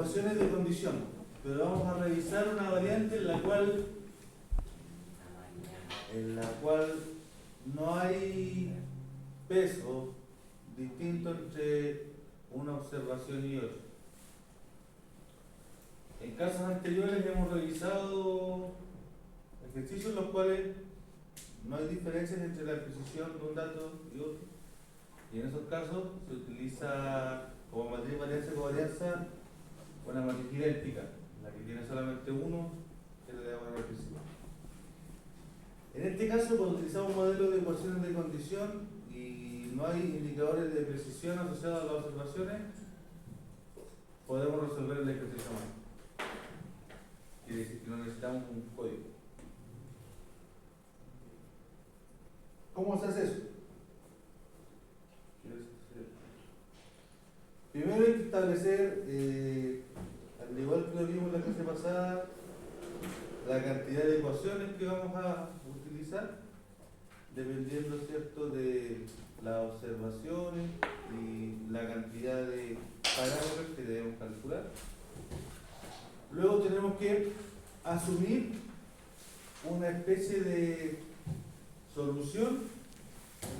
ecuaciones de condición, pero vamos a revisar una variante en la cual no hay peso distinto entre una observación y otra. En casos anteriores hemos revisado ejercicios en los cuales no hay diferencias entre la precisión de un dato y otro, y en esos casos se utiliza como matriz de varianza y covarianza una matriz idéntica, la que tiene solamente uno, que le da una precisión. En este caso, cuando utilizamos un modelo de ecuaciones de condición y no hay indicadores de precisión asociados a las observaciones, podemos resolver el ejercicio más. Quiere decir que no necesitamos un código. ¿Cómo se hace eso? Primero hay que establecer, al igual que lo vimos en la clase pasada, la cantidad de ecuaciones que vamos a utilizar, dependiendo, ¿cierto?, de las observaciones y la cantidad de parámetros que debemos calcular. Luego tenemos que asumir una especie de solución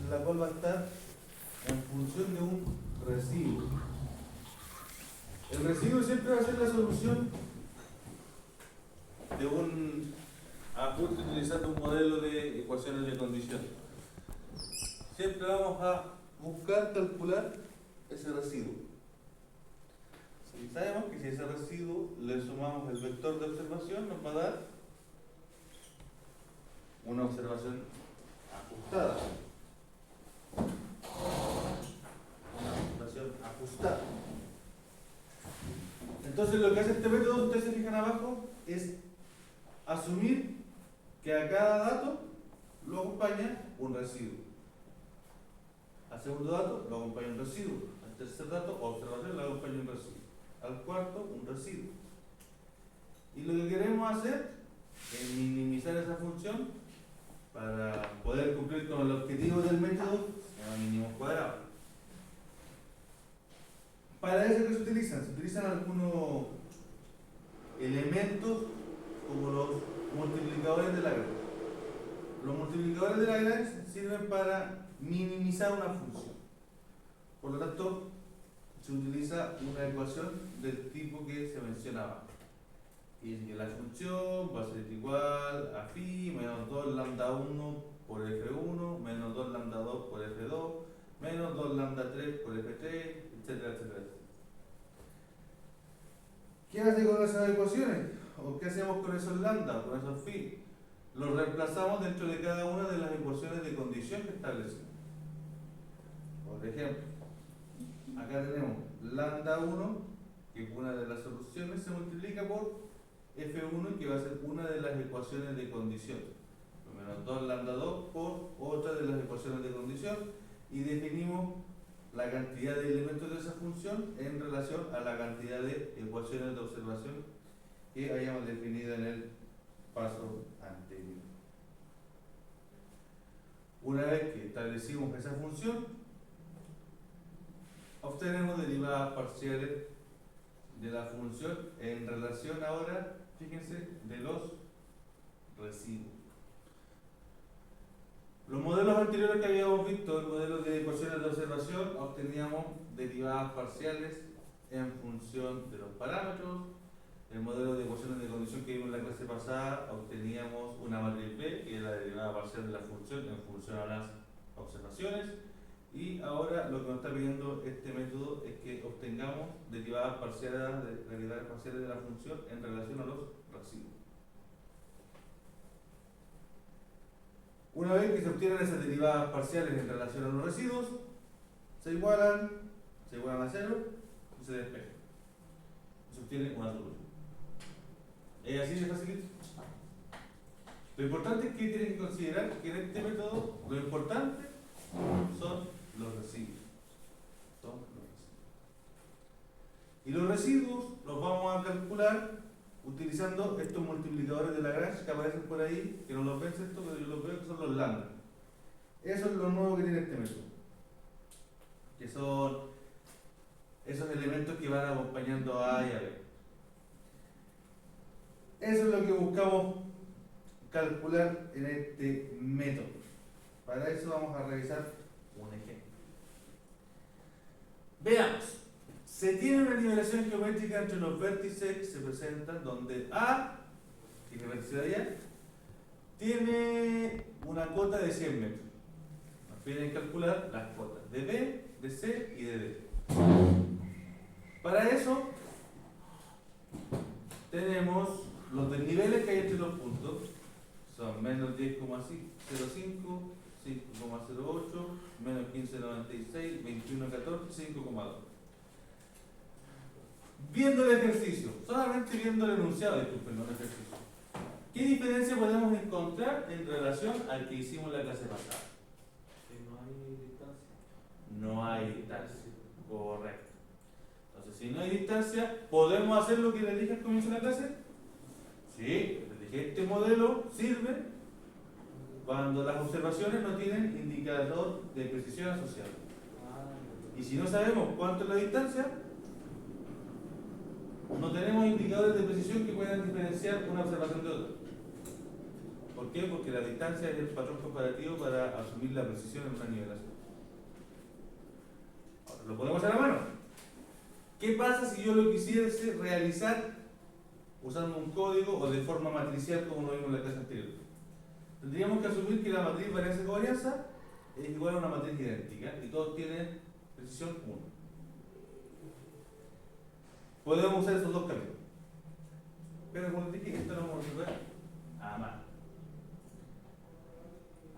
en la cual va a estar en función de un residuo. El residuo siempre va a ser la solución de un ajuste utilizando un modelo de ecuaciones de condición. Siempre vamos a buscar calcular ese residuo. Y sabemos que si a ese residuo le sumamos el vector de observación, nos va a dar una observación ajustada. Una observación ajustada. Entonces lo que hace este método, ustedes se fijan abajo, es asumir que a cada dato lo acompaña un residuo. Al segundo dato lo acompaña un residuo. Al tercer dato o observación lo acompaña un residuo. Al cuarto un residuo. Y lo que queremos hacer es minimizar esa función para poder cumplir con el objetivo del método a mínimos cuadrados. Para eso, ¿qué se utilizan? Se utilizan algunos elementos como los multiplicadores de Lagrange. Los multiplicadores de Lagrange sirven para minimizar una función. Por lo tanto, se utiliza una ecuación del tipo que se mencionaba. Y es que la función va a ser igual a phi menos 2 lambda 1 por f1 menos 2 lambda 2 por f2 menos 2 lambda 3 por f3, etcétera, etcétera. ¿Qué hace con esas ecuaciones? ¿O qué hacemos con esos lambda, con esos phi? Los reemplazamos dentro de cada una de las ecuaciones de condición que establecimos. Por ejemplo, acá tenemos lambda 1, que es una de las soluciones, se multiplica por f1, que va a ser una de las ecuaciones de condición. Menos 2 lambda 2 por otra de las ecuaciones de condición, y definimos la cantidad de elementos de esa función en relación a la cantidad de ecuaciones de observación que hayamos definido en el paso anterior. Una vez que establecimos esa función, obtenemos derivadas parciales de la función en relación ahora, fíjense, de los residuos. Los modelos anteriores que habíamos visto, el modelo de ecuaciones de observación, obteníamos derivadas parciales en función de los parámetros. El modelo de ecuaciones de condición que vimos en la clase pasada, obteníamos una matriz B, que es la derivada parcial de la función en función a las observaciones. Y ahora lo que nos está pidiendo este método es que obtengamos derivadas parciales de la función en relación a los residuos. Una vez que se obtienen esas derivadas parciales en relación a los residuos, se igualan a cero y se despejan. Se obtiene una solución. ¿Es así de facilito? Lo importante es que tienen que considerar que en este método lo importante son los residuos. Y los residuos los vamos a calcular utilizando estos multiplicadores de Lagrange que aparecen por ahí, que no los ven, ¿cierto? Pero yo los veo que son los lambda. Eso es lo nuevo que tiene este método, que son esos elementos que van acompañando a A y a B. Eso es lo que buscamos calcular en este método. Para eso vamos a revisar un ejemplo. Veamos. Se tiene una nivelación geométrica entre los vértices que se presentan donde A tiene vértice de allá, tiene una cota de 100 metros. Nos piden calcular las cotas de B, de C y de D. Para eso tenemos los desniveles que hay entre los puntos. Son menos 10,05, 5,08, menos 15,96, 21,14, 5,2. Viendo el ejercicio, solamente viendo el enunciado, disculpen, no el ejercicio, ¿qué diferencia podemos encontrar en relación al que hicimos la clase pasada? Que no hay distancia. No hay distancia, correcto. Entonces, si no hay distancia, ¿podemos hacer lo que les dije al comienzo de la clase? Sí, les dije, este modelo sirve cuando las observaciones no tienen indicador de precisión asociado. Y si no sabemos cuánto es la distancia, no tenemos indicadores de precisión que puedan diferenciar una observación de otra. ¿Por qué? Porque la distancia es el patrón comparativo para asumir la precisión en una nivelación. Ahora, ¿lo podemos hacer a mano? ¿Qué pasa si yo lo quisiese realizar usando un código o de forma matricial como lo vimos en la clase anterior? Tendríamos que asumir que la matriz varianza-covarianza es igual a una matriz idéntica y todos tienen precisión 1. Podemos usar esos dos caminos. Pero como les dije, esto lo vamos a resolver a mano.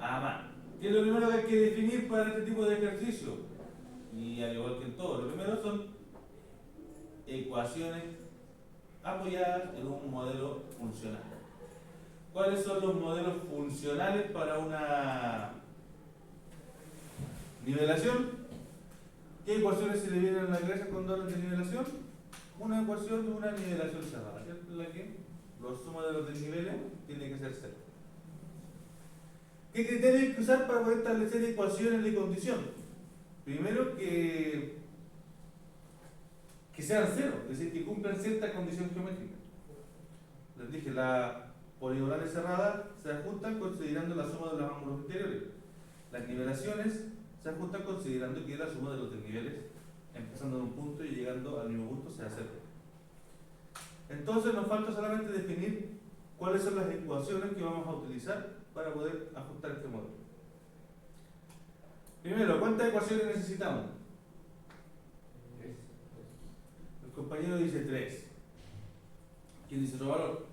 A mano. ¿Qué es lo primero que hay que definir para este tipo de ejercicio? Y al igual que en todo, lo primero son ecuaciones apoyadas en un modelo funcional. ¿Cuáles son los modelos funcionales para una nivelación? ¿Qué ecuaciones se le vienen a la cabeza cuando hablan de nivelación? Una ecuación de una nivelación cerrada, ¿cierto? En la que los suma de los desniveles tiene que ser cero. ¿Qué criterios hay que usar para poder establecer ecuaciones de condición? Primero que sean cero, es decir, que cumplan cierta condición geométrica. Les dije, las poligonales cerradas se ajustan considerando la suma de los ángulos interiores. Las nivelaciones se ajustan considerando que la suma de los desniveles, empezando en un punto y llegando al mismo punto, sea cero. Entonces nos falta solamente definir cuáles son las ecuaciones que vamos a utilizar para poder ajustar este modelo. Primero, ¿cuántas ecuaciones necesitamos? El compañero dice 3. ¿Quién dice otro valor?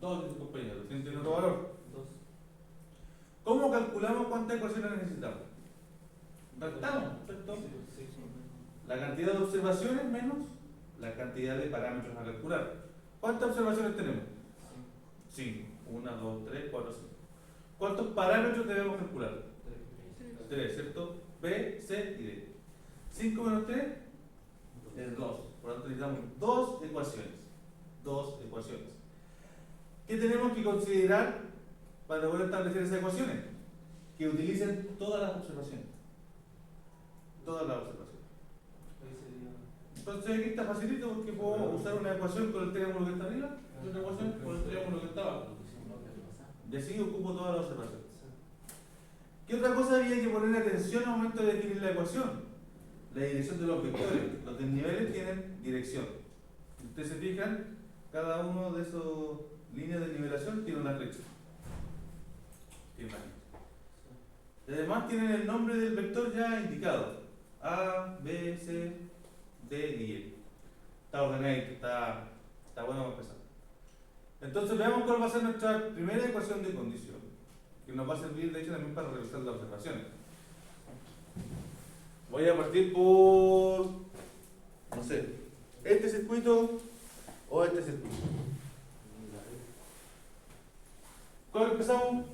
2 dice el compañero. ¿Quién tiene otro valor? 2. ¿Cómo calculamos cuántas ecuaciones necesitamos? Restamos, ¿cierto? La cantidad de observaciones menos la cantidad de parámetros a calcular. ¿Cuántas observaciones tenemos? 5. 1, 2, 3, 4, 5. ¿Cuántos parámetros debemos calcular? 3, ¿cierto? B, C y D. 5 menos 3 es 2. Por lo tanto necesitamos 2 ecuaciones. 2 ecuaciones. ¿Qué tenemos que considerar para poder establecer esas ecuaciones? Que utilicen todas las observaciones. Todas las observaciones. Entonces aquí está facilito porque puedo usar una ecuación con el triángulo que está arriba y otra ecuación con el triángulo que está abajo. Y así ocupo todas las observaciones. ¿Qué otra cosa había que poner atención al momento de definir la ecuación? La dirección de los vectores. Los desniveles tienen dirección. Si ustedes se fijan, cada uno de esos líneas de nivelación tiene una flecha. Y además tienen el nombre del vector ya indicado. A, B, C, D y E. Está ordenadito, está bueno para empezar. Entonces veamos cuál va a ser nuestra primera ecuación de condición, que nos va a servir de hecho también para realizar las observaciones. Voy a partir por, no sé, este circuito o este circuito. ¿Cuál empezamos?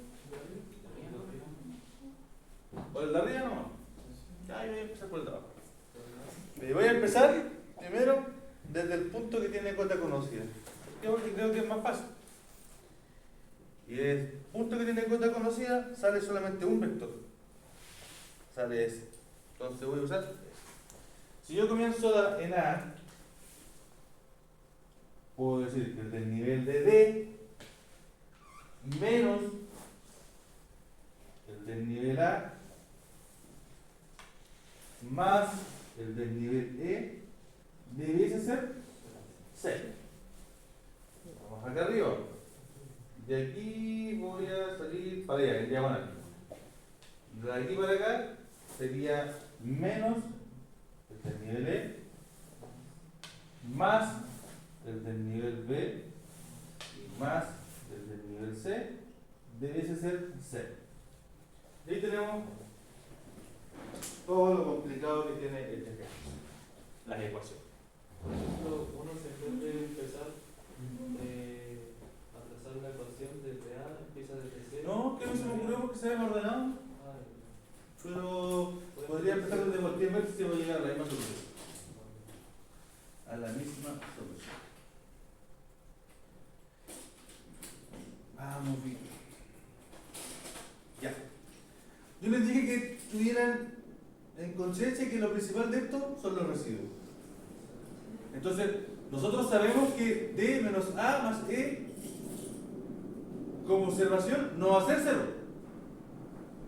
¿Por el de arriba nomás? Ya, yo voy a empezar por el de abajo. Voy a empezar primero desde el punto que tiene cota conocida. Porque creo que es más fácil. Y el punto que tiene cota conocida sale solamente un vector. Sale ese. Entonces voy a usar ese. Si yo comienzo en A puedo decir que el desnivel de D menos el desnivel A más el desnivel E debiese ser 0. Vamos acá arriba. De aquí voy a salir para allá, en diagonal. De aquí para acá sería menos el desnivel E más el desnivel B más el desnivel C debiese ser 0. Y ahí tenemos todo lo complicado que tiene este ejercicio, las ecuaciones. Por ejemplo, uno se puede empezar a trazar la ecuación desde A, empieza desde C. No, que no se me ocurrió porque se habían ordenado, Ah, pero podría empezar desde cualquier vértice y voy a llegar a la misma solución. A la misma solución. Vamos bien. Ya. Yo les dije que tuvieran en conciencia que lo principal de esto son los residuos. Entonces, nosotros sabemos que D menos A más E como observación no va a ser 0.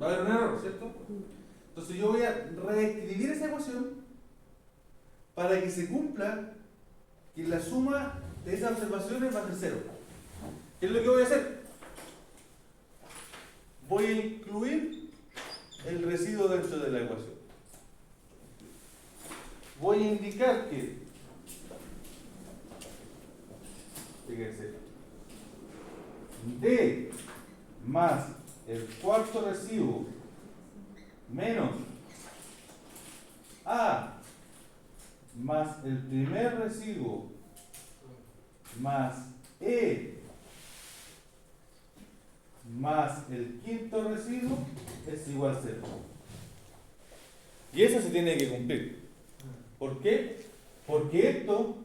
Va a haber un error, ¿cierto? Entonces yo voy a reescribir esa ecuación para que se cumpla que la suma de esas observaciones va a ser 0. ¿Qué es lo que voy a hacer? Voy a incluir el residuo dentro de la ecuación. Voy a indicar que, fíjense, D más el cuarto residuo menos A más el primer residuo más E más el quinto residuo es igual a 0. Y eso se tiene que cumplir. ¿Por qué? Porque esto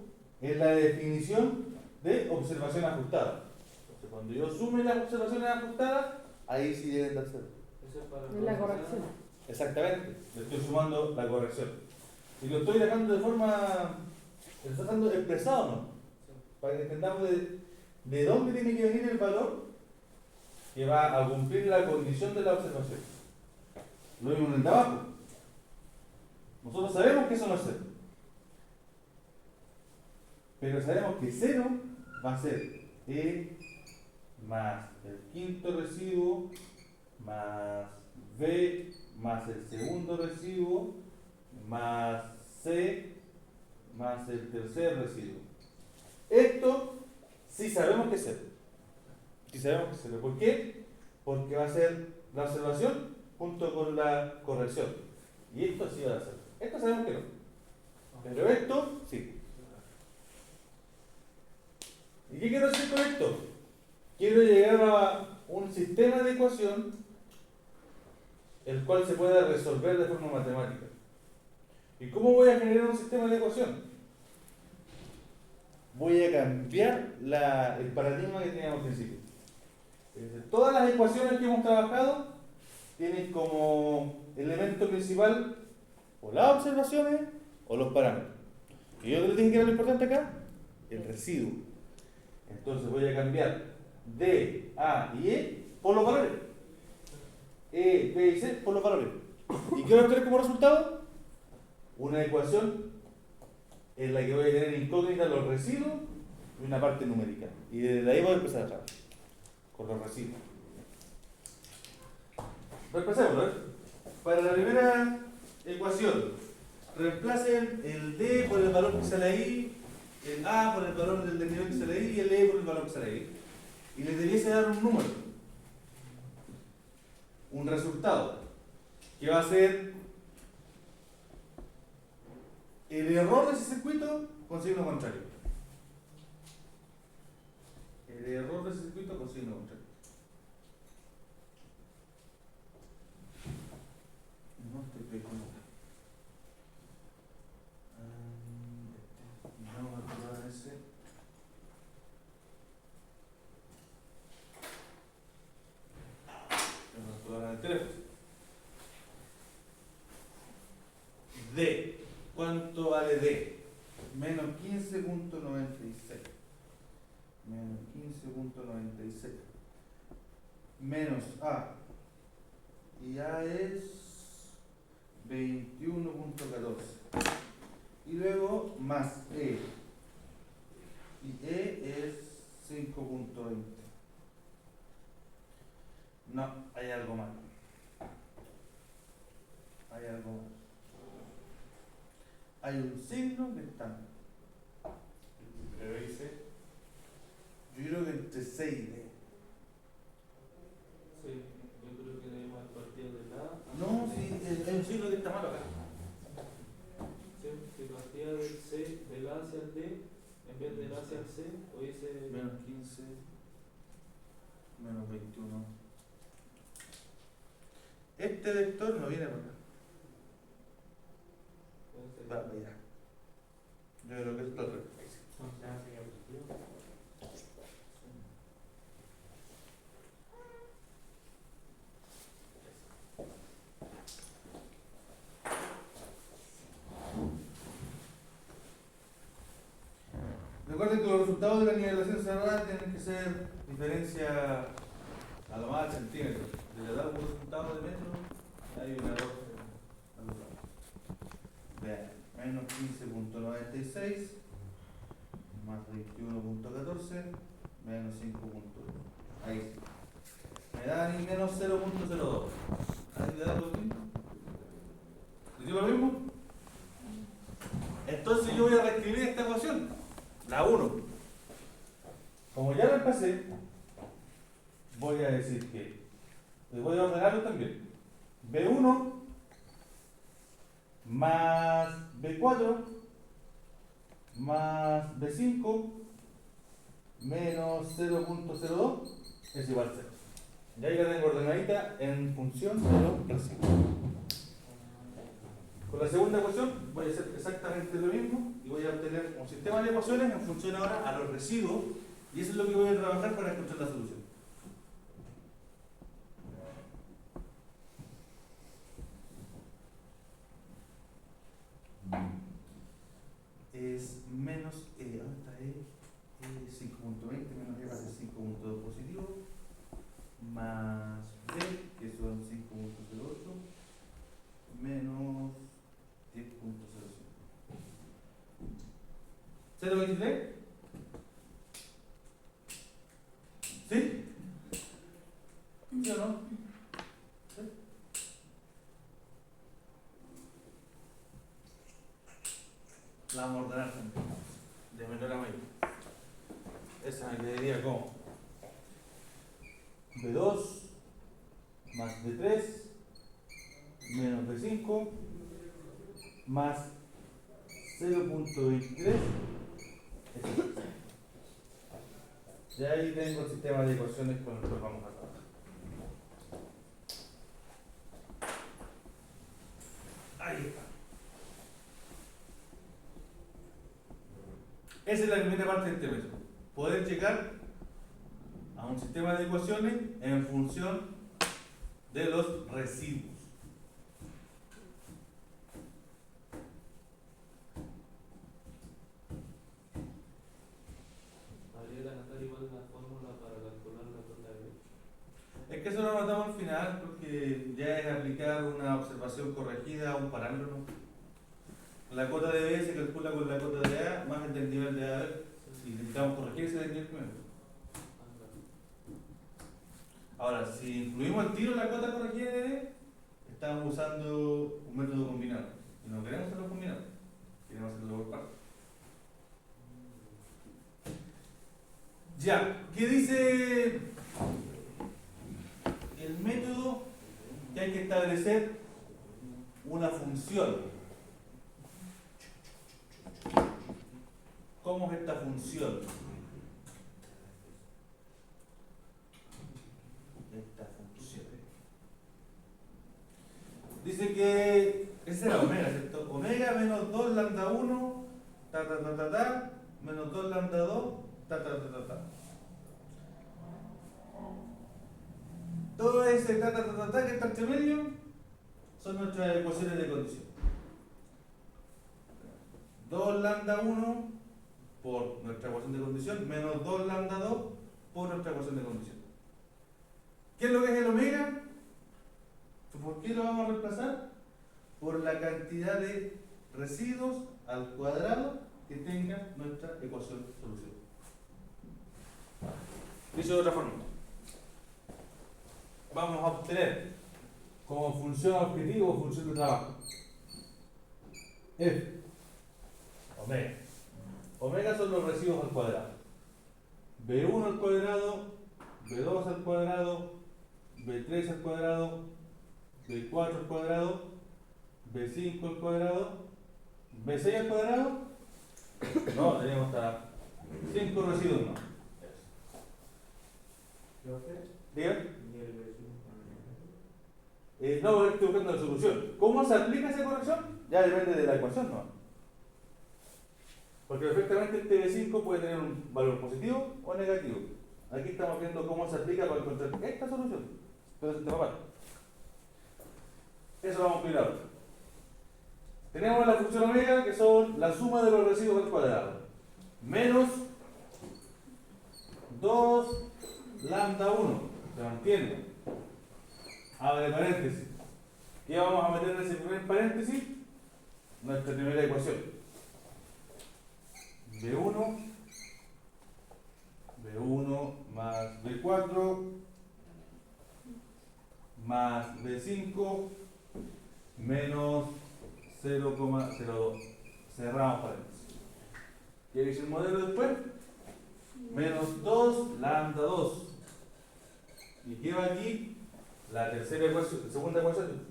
es la definición de observación ajustada. Entonces, cuando yo sume las observaciones ajustadas, ahí sí deben dar 0. eso es para Es la corrección. Exactamente, le estoy sumando la corrección. Y lo estoy dejando de forma, lo estoy dejando expresado, ¿no? Para que entendamos de dónde tiene que venir el valor que va a cumplir la condición de la observación. Lo mismo en el de abajo. Nosotros sabemos que eso no es 0. Pero sabemos que 0 va a ser E más el quinto residuo más B más el segundo residuo más C más el tercer residuo. Esto sí sabemos que es 0. Sí sabemos que es 0. ¿Por qué? Porque va a ser la observación junto con la corrección. Y esto sí va a ser. Esto sabemos que no. Pero esto sí. ¿Y qué quiero hacer con esto? Quiero llegar a un sistema de ecuación el cual se pueda resolver de forma matemática. ¿Y cómo voy a generar un sistema de ecuación? Voy a cambiar el paradigma que teníamos al principio. Todas las ecuaciones que hemos trabajado tienen como elemento principal o las observaciones o los parámetros. ¿Y yo les dije que era lo importante acá? El residuo. Entonces voy a cambiar D, A y E por los valores. E, B y C por los valores. ¿Y qué voy a obtener como resultado? Una ecuación en la que voy a tener incógnita los residuos y una parte numérica. Y desde ahí voy a empezar a trabajar con los residuos. Reemplacémoslo, ¿eh? Para la primera ecuación, reemplacen el D por el valor que sale ahí, el A por el valor del desnivel que sale ahí y el E por el valor que sale ahí. Y les debiese dar un número, un resultado, que va a ser el error de ese circuito con signo contrario. El error de ese circuito con signo contrario. No estoy pegando. No voy a probar ese. Vamos a probar el teléfono. D. ¿Cuánto vale D? Menos 15.96. menos 15.96 menos A, y A es 21.14, y luego más E, y E es 5.20. No, hay algo más. Hay algo más. Hay un signo que está mal. Entre B y C. Yo creo que entre 6 y D. Sí, yo creo que debemos partir de la A. No, sí, hay un signo que está mal acá. Sí, si partía del C, del A hacia el D, en vez del A hacia el C, hubiese. Menos 15, menos 21. Este vector no viene por acá. Va para allá. Yo creo que esto es al revés. Entonces A sería positivo. Recuerden que los resultados de la nivelación cerrada tienen que ser diferencia a lo más al centímetro. Si le damos un resultado de metro, hay un error al otro lado. Vean, menos 15.96 más 21.14 menos 5.1. Ahí sí. Me da ni menos 0.02. ¿Ahí le da lo mismo? ¿Le digo lo mismo? Entonces yo voy a reescribir esta ecuación, la 1. Como ya la pasé, voy a decir que, les voy a ordenarlo también, B1 más B4 más B5 menos 0.02 es igual a 0. Ya ahí la tengo ordenadita en función de los residuos. Con la segunda ecuación voy a hacer exactamente lo mismo y voy a obtener un sistema de ecuaciones en función ahora a los residuos, y eso es lo que voy a trabajar para encontrar la solución. Es menos E, ¿dónde está E? 5.20 menos E va a ser 5.2 positivo, más B, que son 5.08, menos 10.05. ¿0.23? ¿Sí? ¿Sí o no? ¿Sí? La vamos a ordenar también, de menor a mayor. Esa me quedaría como B2 más B3 menos B5 más 0.23. Y ahí tengo el sistema de ecuaciones con el que vamos a trabajar. Ahí está. Esa es la primera parte del tema. Poder llegar a un sistema de ecuaciones en función de los residuos. Habría que anotar igual la fórmula para calcular la cota de B. Es que eso lo anotamos al final porque ya es aplicar una observación corregida a un parámetro, ¿no? La cota de B se calcula con la cota de A más el del nivel de A, y necesitamos corregir ese desnivel primero. Ahora, si incluimos el tiro la cota corregida de B, estamos usando un método combinado. Y no queremos hacerlo combinado, queremos hacerlo por partes. Ya, ¿qué dice el método? Que hay que establecer una función. ¿Cómo es esta función? Esta función. Dice que esa era omega, ¿cierto? Omega menos 2 lambda 1, menos 2 lambda 2, Todo ese que está entre medio son nuestras ecuaciones de condición. 2 lambda 1 por nuestra ecuación de condición menos 2 lambda 2 por nuestra ecuación de condición. ¿Qué es lo que es el omega? ¿Por qué lo vamos a reemplazar? Por la cantidad de residuos al cuadrado que tenga nuestra ecuación solución. Dicho de otra forma, vamos a obtener como función objetivo o función de trabajo F, omega. Omega son los residuos al cuadrado. B1 al cuadrado, B2 al cuadrado, B3 al cuadrado, B4 al cuadrado, B5 al cuadrado, B6 al cuadrado. No, tenemos hasta 5 residuos más. Diga. No, estoy buscando la solución. ¿Cómo se aplica esa corrección? Ya depende de la ecuación, ¿no? Porque perfectamente este B5 puede tener un valor positivo o negativo. Aquí estamos viendo cómo se aplica para encontrar esta solución. Entonces, eso vamos a explicar ahora. Tenemos la función omega, que son la suma de los residuos al cuadrado, menos 2 lambda 1, se mantiene. Abre paréntesis. ¿Qué vamos a meter en ese primer paréntesis? Nuestra primera ecuación. B1 más B4 más B5 menos 0,02. Cerramos paréntesis. ¿Qué dice el modelo después? Menos 2 lambda 2. ¿Y qué va aquí? La tercera ecuación, segunda ecuación.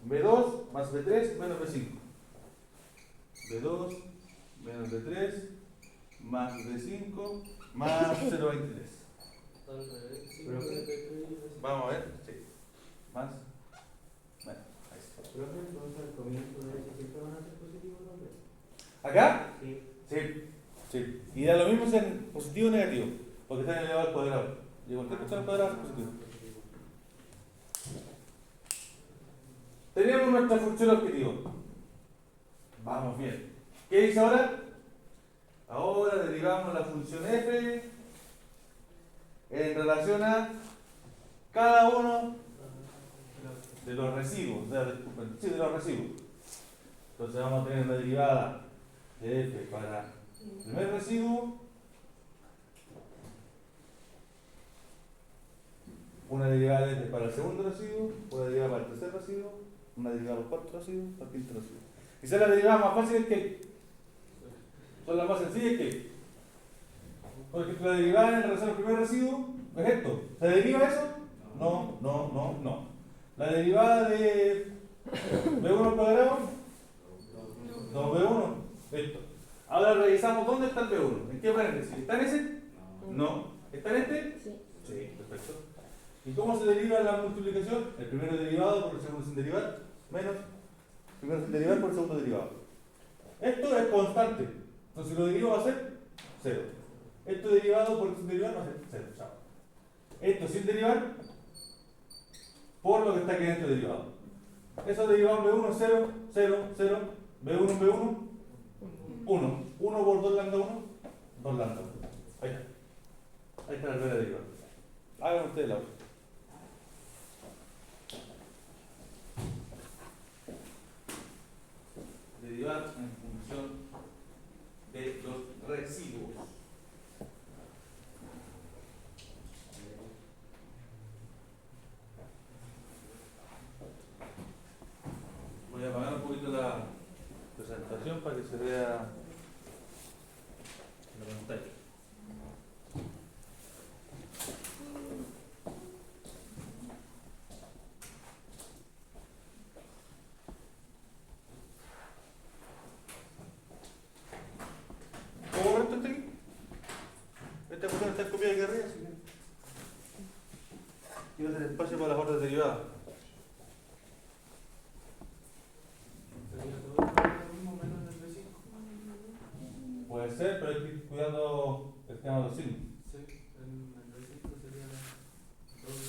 B2 más B3 menos B5. B2 menos B3 más B5 más 0,23. Vamos a ver. Sí. Más. Bueno, ahí está. Entonces al comienzo de eso siempre van a ser positivos también. ¿Acá? Sí. Sí. Sí. Y da lo mismo si es positivo o negativo, porque está elevado al cuadrado. Y cualquier cosa al cuadrado es positivo. Tenemos nuestra función objetivo. Vamos bien. ¿Qué dice ahora? Ahora derivamos la función f en relación a cada uno de los residuos. De los residuos. Entonces vamos a tener la derivada de f para el primer residuo, una derivada de f para el segundo residuo, una derivada para el tercer residuo, una derivada para el cuarto residuo, para el quinto residuo. Quizás las derivadas más fáciles que son las más sencillas que, por ejemplo, la derivada en relación al primer residuo es esto. ¿Se deriva eso? No. La derivada de B1 al cuadrado, 2B1, esto. Ahora revisamos dónde está el B1. ¿En qué paréntesis? ¿Está en ese? No. ¿Está en este? Sí, perfecto. ¿Y cómo se deriva la multiplicación? El primero derivado por el segundo sin derivar, menos el primero sin derivar por el segundo derivado. Esto es constante. Entonces lo derivo va a ser 0. Esto derivado por el sin derivar va a ser 0. Chao. Esto sin derivar por lo que está aquí dentro derivado. Eso derivado en B1 0, 0, 0. B1 en B1, 1. 1 por 2 lambda 1, 2 lambda 1. Ahí está. Ahí está la primera derivada. Hagan ustedes la otra. Derivar en función de los residuos. Voy a apagar un poquito la presentación para que se vea la pantalla. ¿Cómo ven esto aquí? Esta cuestión está copiada aquí arriba, así que y va a tener espacio para las otras derivadas. Sería todo lo mismo menos el B5. Puede ser, pero hay que ir cuidando el tema de los signos.